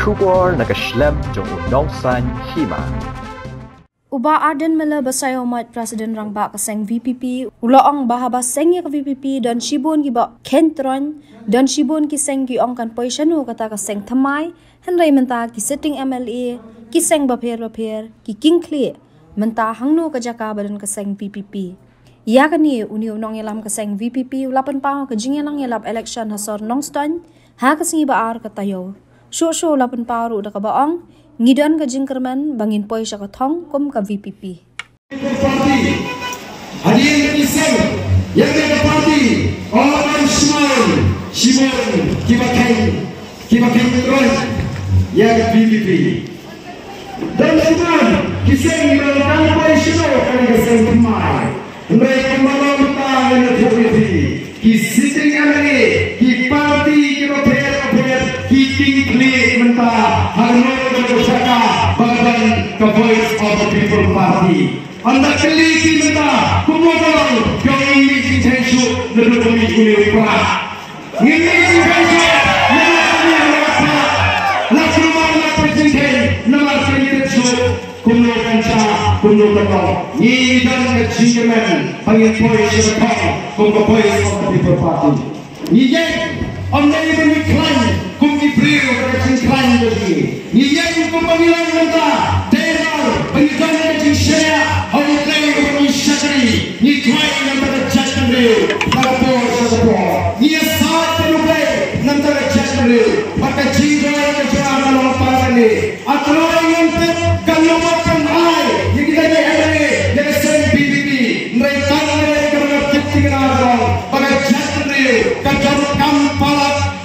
Kubor nakaslem jong unongsan hima. Uba Arden mela basayo mat Presiden Rangba kaseng VPP ulaong bahaba sengya ke VPP dan shibun giba kentron dan shibun ki seng ki ongkan poisanu kata kaseng thamai henry menta ki sitting MLA ki seng bapher ki kingkli menta hangnu ka jaka badan kaseng VPP ya kani uni unong yelam kaseng VPP ulapan pao ka jingelang yelap election hasor nongston ha kasing iba ar katayo sho ulapan pao ru da ka baong ngidan ka jingkerman bangin poi sa kathong kum ka VPP. Hadirin kisah yang ada parti orang Shimon kibakai terus yang VPP dan Shimon kisah yang dalam poi sino kan kisah kemai mereka malam tang dengan VPP kisah yang ki parti kibakai kingkli mentah harus bersaka badan the voice of the people party anda keliki mentah kumodal kau ini tensu nedukumi uni pra ini tensu laksumang presiden nomor tensu kumno kanca kumno tekong ni dan kecingkemen bagi voice of the voice of the people party ni je anda ini mengklaim kumpi beliau berkecintaan lagi. Niat pemanggilan mentah, teror, pengikat kecil hotel bermisakri, ni tuai yang berjatuh beliau, lapor sepuluh. Ni saat penupai yang berjatuh beliau, maka jika kerjaan dalam pangan ini, atau yang kalau makan air, yang kita ni ada, yang sering PBB, mereka kerana ketinggalan orang, maka jatuh beliau, kerja kampalat.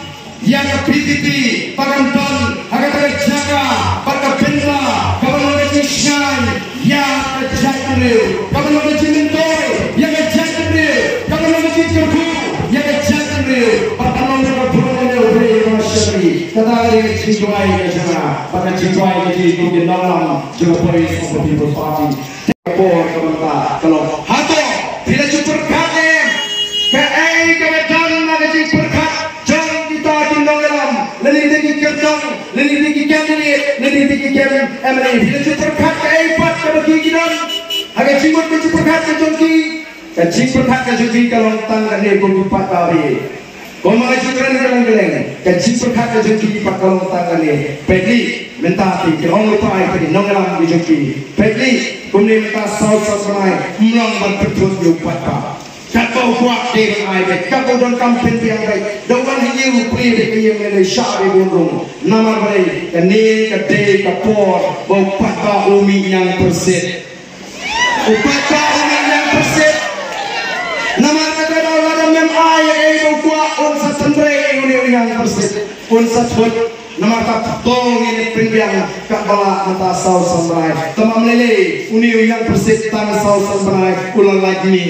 Yang PDP, Paganton, Agatha Jaga, Pakapinda, Kabalon Kishan, yang Jackrew, Kabalon Jimintoy, yang Jackrew, Kabalon Jimintoy, yang Jackrew, Pakalon Puruno, Shari, Kadari, Chijuai, Jana, Pakachijuai, the Nolam, Jopoi of the People's Party. Kalau Hato, tidak cukup kade, kebetulan ada cukup Lelaki kerjaan, lelaki candidate, lelaki MLA. Bila cuba perkat ke empat ke bagi kita, agak cuba perkat ke jongki, kecil perkat ke jongki kalau tangga ni pun empat kali. Kau mahu cukuran dalam geleng, kecil perkat ke jongki empat kalau tangga ni. Pedli minta hati, orang lupa itu nonglam di jongki. Pedli kemudian minta saus serai, mulang berpetus di empat kali. Kau buat dengan air, kau dan kampung yang baik. Dawan hiu pria yang ada syari burung. Nama baik, kene, kade, kapor, bau patah umi yang perset. Patah umi yang perset. Nama kata dawan yang air, bau kuat unsat sendiri umi yang perset. Unsat hut. Nama kata tong ini pembiang kat bala mata saus sembrai. Tamam lele, uni yang perset tang saus sembrai ulang lagi ni.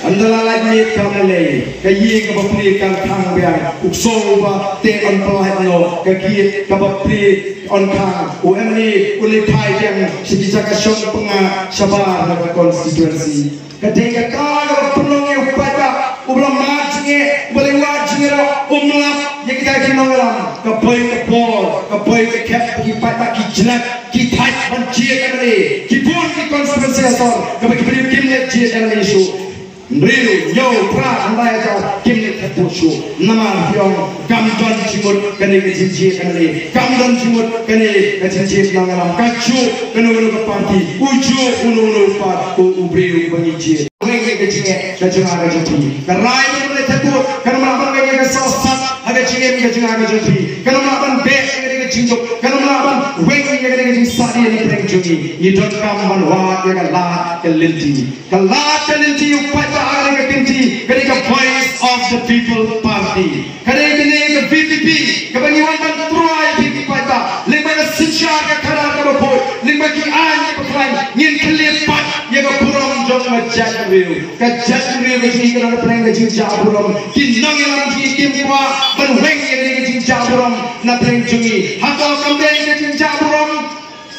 Antara lagi kamele, kayi kabapri kang kang biang, ukso ba te on pelai no, kayi kabapri on kang, UMNI ulipai biang sejak syok penga sabar dalam konstituensi. Ketika kau penolong upaya, ublam majinge, boleh wajinge umlap, yang kita kenal kapai kapor, kapai kep, kipai kijenak, kitai pancir kamele, kipun ki konstituensi asal, kapai kipun kimlet jir kamele isu. Real, yo, pra, andai aja, kimlet terpusu. Nama pion, kamdon cimut, kene kecil kene, kamdon cimut, kene kecil nangalam, kacu, kene parti, uju, ulu part, ubri, bangijir. Kene kecil ada jadi. Kerai boleh terput, kene melakukan kene kesosat, ada cingem kecil ada jadi. Kene melakukan bek, kene kecil, kene melakukan weng, kene kecil sadi yang terjadi. You don't come on what you kalah kelinti upaya. Ketika voice of the people party, ketika VPP, kebanyakan bantuan VPP pada, lima sejarah kekerasan berboy, lima kian berkelain, ingin kelipat yang berkurang jauh macam itu, kejadian itu kerana perang kecil jauh, kinang yang lagi kimpa, berweng yang kecil jauh, nak perang jungi, atau kambing kecil jauh,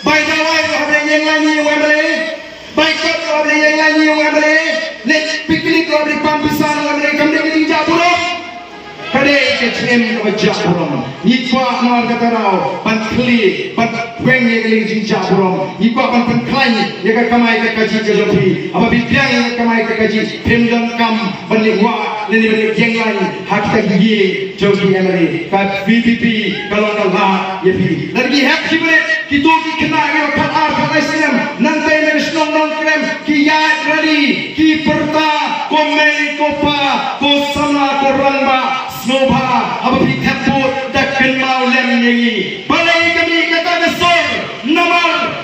baik dawai ada yang lain yang boleh, baik kau ada yang lain yang boleh. Let piknik kalau di pampisan kalau mereka kambing kecil jauh, kadai ke cem ke jaburam nikwa mar katarau ban kli ban weng ye keling jing jaburam nikwa ban ban klain ye ka kamai ka kaji ke lopi apa bibiang ye kamai ka kaji pendon kam ban liwa leni ban geng lain hak ta gi jogi emri ka VPP kalau Allah ye pi lagi hak kibre kitu ki kena ye ka ar ka islam nantai ne snong nong krem ki ya ready ki perta komei kopa ko sama ko ramba Snobha, apa pitapur dakkan mau lem nyanyi. Balai kami kata besar, namal,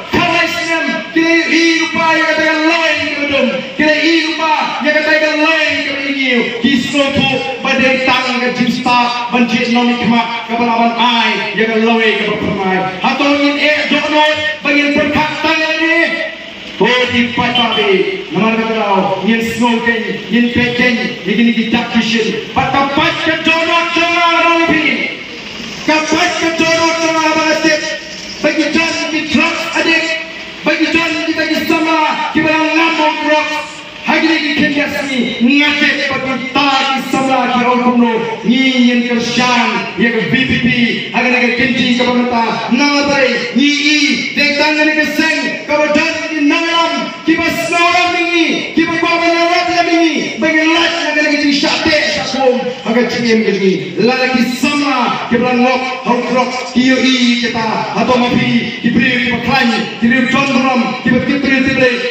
kalaisnem, kira irupa yang kata lain kebedum, kira irupa yang kata lain kebingiu. Kisnotu badai tang ke cinta, banjir nomi kemak kebalawan ai, yang lain keberpermai. Atau ingin jonot, bagi berkat tangan ini. Bodi patabi, nama kata yin smoking, yin peking, yin kita kishin. Patapat ke donor donor lebih, kapat ke donor donor balasip. Bagi jangan di truck adik, bagi jangan kita di sama, kita ngamuk rock. Hari ini kita sini ngajak bagi tadi sama kita orang kuno, ni yin kerjaan, yang VPP, agar agar kenci kepada nama baik, ni datang ni keseng, kepada nalam kiba snoram ini kiba ko banarat ini bagian lat lagi di syate syakum agak cingem gini lagi sama kiba ngok haukrok kiyo i kita atau mafi kibri kiba klani kibri tondrom kiba kibri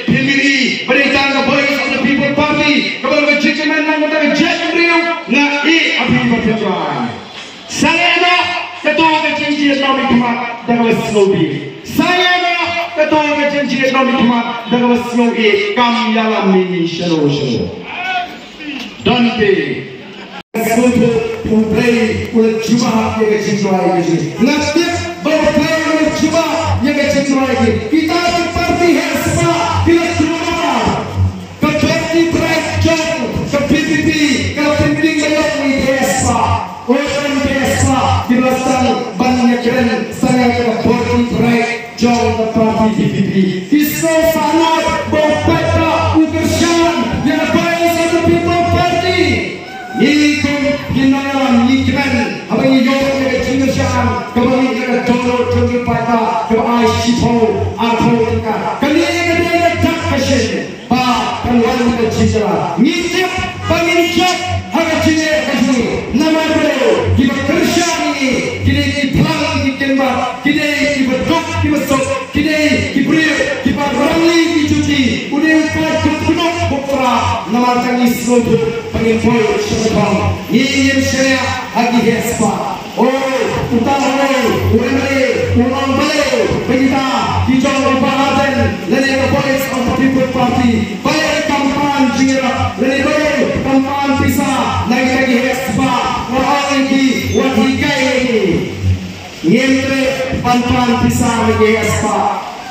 pingiri berita voice of the people party kabar chicken nang mata jet riu na i api berjalan saya nak ketua kecil nomi kemak dengan slobi saya ketua kecil nomi kemak dengan slobi kami dalam ini shalom Dante Garuto play ulah cuma yang kecil lagi nasib berplay ulah cuma yang kecil lagi kita seperti Hespa kita cuma kecuali break job ke PPP kalau penting belum di Hespa orang Hespa dilaksanakan banyak keren sangat kecuali break job ke PPP kisah sangat berbeda urusan yang baik satu people party ikut hinaran iklan apa yang jauh dari cintaan kembali ke donor donor pada ke Aisyah atau kita kali ini kita tak kasih pak kawan kita cinta ngicip penginjak harga cinta kasih nama beliau kita kerja ini kita dipelang dikembang kita dibeduk dibesok kita diberi kita rally dicuci udah empat penuh bukra nama tangis untuk penginfoy syarabang ini syariah hati Hespa utama ulang beliau kita hijau bahagian dari voice of the people party balik kampanye jingira dari beliau kampanye pisah lagi Hespa orang lagi wadikai nyempre kampanye pisah lagi Hespa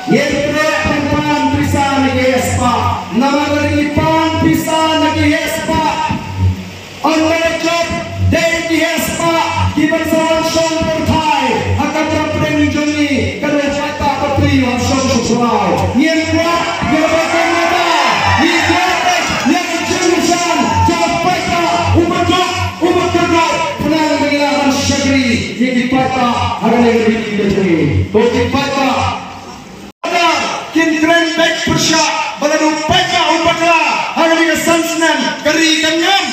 nyempre kampanye pisah lagi Hespa nama dari pan pisah lagi Hespa online job dari Hespa kibersawan Sean Bertai akan terpilih joni kerana kata petri Sean Susurai nyempre gerakan mata nyempre yang jenusan capeka umat kerja penang dengan syagri yang dipata akan negeri ini dipata ada kintren baik persyak baladu peka umatlah akan dengan sansnan keri kenyam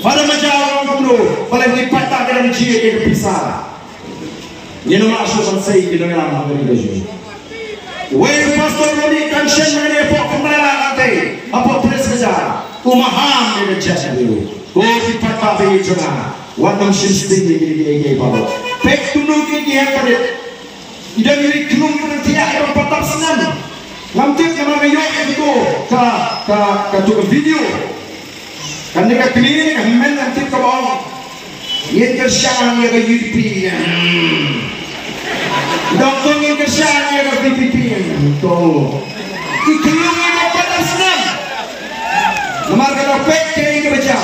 pada macam orang kuno paling dipatah dalam jia yang berpisah ini nama asuhan saya di dalam hari ini wei pastor Rodi Kanshen mengenai apa kemana nanti apa tulis saja umaham yang jasa dulu dipatah bagi jemaah wanam sistem ini bawa pek tunu kiki yang kadet idan ini kelung berarti yang patah senang nanti yang menayok itu ka tukar video kan dekat kini men nanti ke bawah yang kerjaan yang ke UDP doktor yang kerjaan yang ke PPP itu kelung yang patah senang nomor kata pek yang ke baca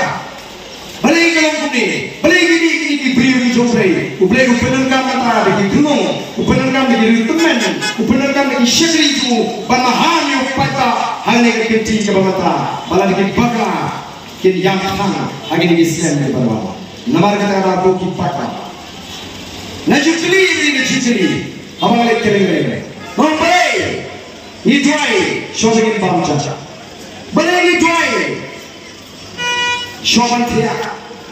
balik ke dalam kuni balik gini diberi ujung-ujung ublek upenangkan mata bagi gunung upenangkan bagi teman upenangkan bagi syagri itu banaham yang patah hanya kecil ke mata malah dikit bakar kini yang tang agini Islam di bawah. Namar kata aku kipata. Najukli ini najukli. Abang lek kering. Nombre. Idwai shobin bamcha. Balik idwai. Shoban tia.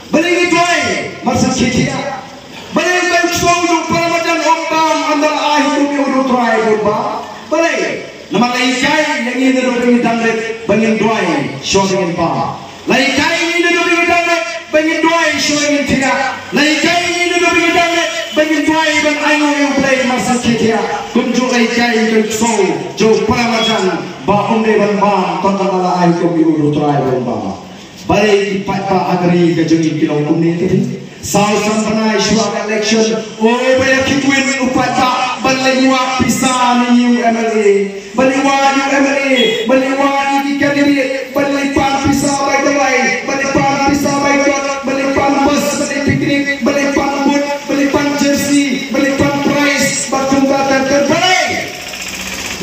Balik idwai masa kitia. Balik balik shobun Ramadan ombam andal ahidu miudu trai berba. Balik. Nama laikai yang ini dulu dangret bangin duai shobin bam. Laikai ini dulu dangret bangin duai shobin tia. Laikai ini dulu dangret bangin duai bang ayu yang play masa kitia. Kunjuk laikai yang show jo Ramadan ba umde ban bam tonton ala ahidu miudu trai berba. Balik pat agri kejungi kilong umne tadi. South Sampanai Shuak election. Oh, banyak kikuin upata. Baliwa pisah ni UMLA. Baliwa UMLA. Baliwa ini candidate. Balipan pisah by the way. Balipan pisah by God. Balipan bus. Balik piknik. Balipan boot. Balipan jersey. Balipan prize. Berjumpa terbalik.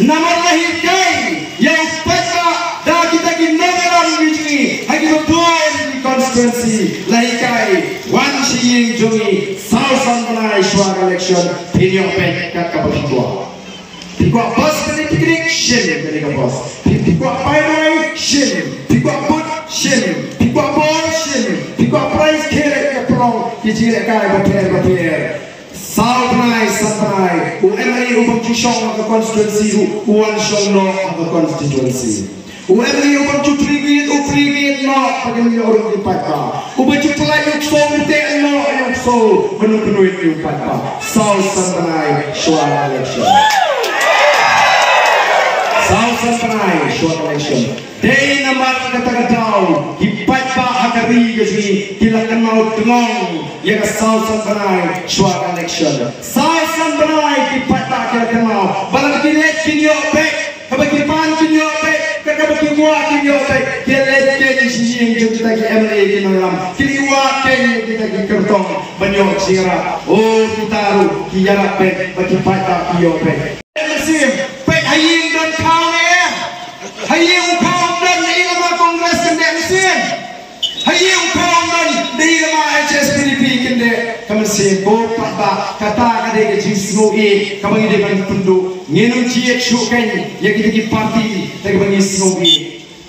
Nama lahir kai. Yang peta. Dah kita ginaran begini. Hagi betul di konstituensi. Lahir kai. Wan Shiying Jungi South Sampanai Shuak election Pinyo Pek kat Kabupaten Pikwa bus kini piknik shin kini ka bus Pikwa paidoi shin Pikwa boot shin Pikwa ball shin Pikwa prize kere ka prong Kijire kai baper South Sampanai UMLA ubang kishong ang constituency Uwan shong no ang constituency UMLA ubang chutrigit ufrigit no pagin orang di Pata ubang chutulay yung so ute no yung so penuh-penuhin yung Pata South Sampanai Shuak election South Sampanai Shuak election day naman kata-katao di Pata akari kasi tilakan mau tengong yang South Sampanai Shuak election South Sampanai di Pata tilakan mau balang kinet kinyo pek kabagi pan kinyo pek kabagi gua kinyo pek kilet ken sing kita ki MLA kinalam kiliwa ken kita ki kertong banyo sira oh kitaru kiyara pek bagi pata kinyo pek mesim pek haying don kaune haying kaun don ilama kongres kende mesim haying kaun don ilama HSPDP kende kamesim bo pata kata kade ke jisno e kabagi de kan pundu ngenung ciek syukan yang kita ki parti tagi bagi snobi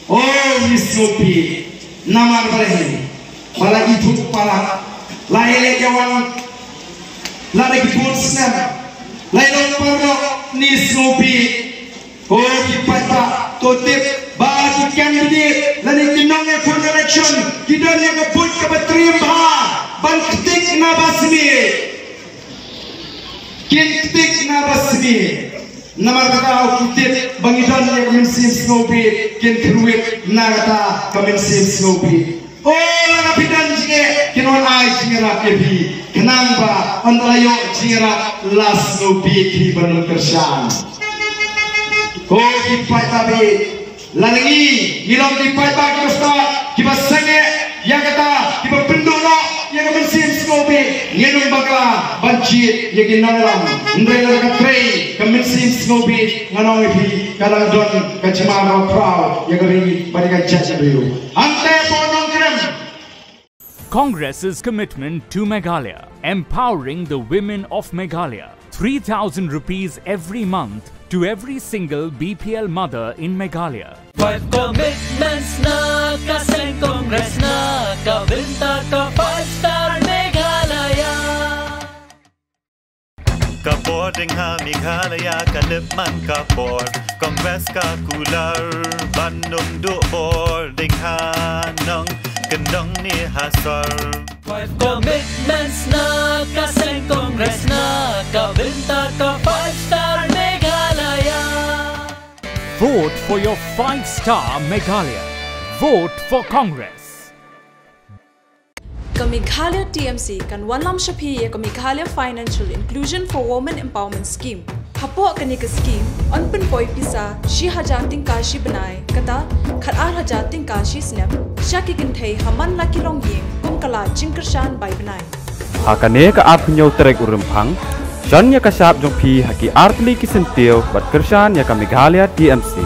oh ni snobi nama berani bala itu pala laile jawan lade ki pun snap laile parlo ni snobi oh ki pata totip bagi candidate lade kinong e for election kidon yang kebut kebatrim ba ban ketik na basmi ketik na basmi Namar kata kutip bangidon yang kemensim snobi ken keruit nagata kemensim snobi oh lana pidan jige kinon ai jingira kebi kenang ba andalayo jingira las snobi ki banun kersan oh kipai tabi langi ngilong kipai ba kirosta kibasange yang kata kibapendono yang kemensim snobi ngenung bakla banjit yang ginalam ndrela katrei kemensim snobi nganong ipi kalang don kacimaro proud yang ri bariga jaja biru ante ponong krem Congress's commitment to Meghalaya, empowering the women of Meghalaya. 3,000 rupees every month to every single BPL mother in Meghalaya. 5 commitments na kaseng Congress na kabinta ka 5-star Meghalaya. Kapor ding ha Meghalaya kalipman kapor Congress ka kular Bandung du bor ding ha nong kendong ni hasor 5 commitments na kaseng Congress na kabinta ka 5-star Meghalaya. Vote for your 5-star Meghalaya. Vote for Congress. Ka Meghalaya TMC kan Wanlam Shapi ka Meghalaya Financial Inclusion for Women Empowerment Scheme. Hapo kani ka scheme on pen poi pisa shi hajating kashi banai kata khatar hajating kashi snap shaki kinthei haman la kilong yeng kum kala jingkershan bai banai. Hakane ka apnyo trek urempang Shanya kasap jong pi haki artli kisentil bat kershan ya ka Meghalaya TMC.